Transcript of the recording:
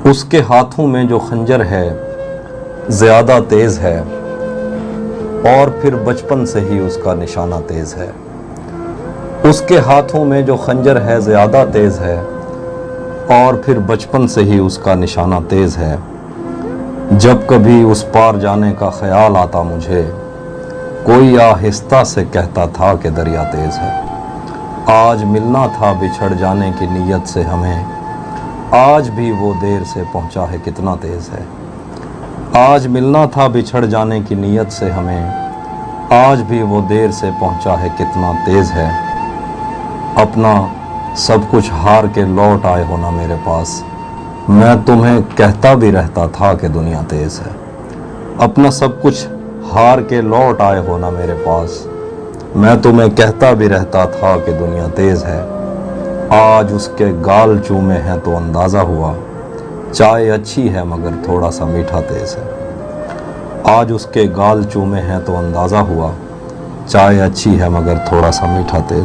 اس کے ہاتھوں میں جو خنجر ہے زیادہ تیز ہے، اور پھر بچپن سے ہی اس کا نشانہ تیز ہے۔ اس کے ہاتھوں میں جو خنجر ہے زیادہ تیز ہے، اور پھر بچپن سے ہی اس کا نشانہ تیز ہے۔ جب کبھی اس پار جانے کا خیال آتا مجھے، کوئی آہستہ سے کہتا تھا کہ دریا تیز ہے۔ آج ملنا تھا بچھڑ جانے کی نیت سے ہمیں، آج بھی وہ دیر سے پہنچا ہے کتنا تیز ہے۔ آج ملنا تھا بچھڑ جانے کی نیت سے ہمیں، آج بھی وہ دیر سے پہنچا ہے کتنا تیز ہے۔ اپنا سب کچھ ہار کے لوٹ آئے ہونا میرے پاس، میں تمہیں کہتا بھی رہتا تھا کہ دنیا تیز ہے۔ اپنا سب کچھ ہار کے لوٹ آئے ہونا میرے پاس، میں تمہیں کہتا بھی رہتا تھا کہ دنیا تیز ہے۔ آج اس کے گال چومے ہیں تو اندازہ ہوا، چائے اچھی ہے مگر تھوڑا سا میٹھا تیز ہے۔ آج اس کے گال چومے ہیں تو اندازہ ہوا، چائے اچھی ہے مگر تھوڑا سا میٹھا تیز ہے۔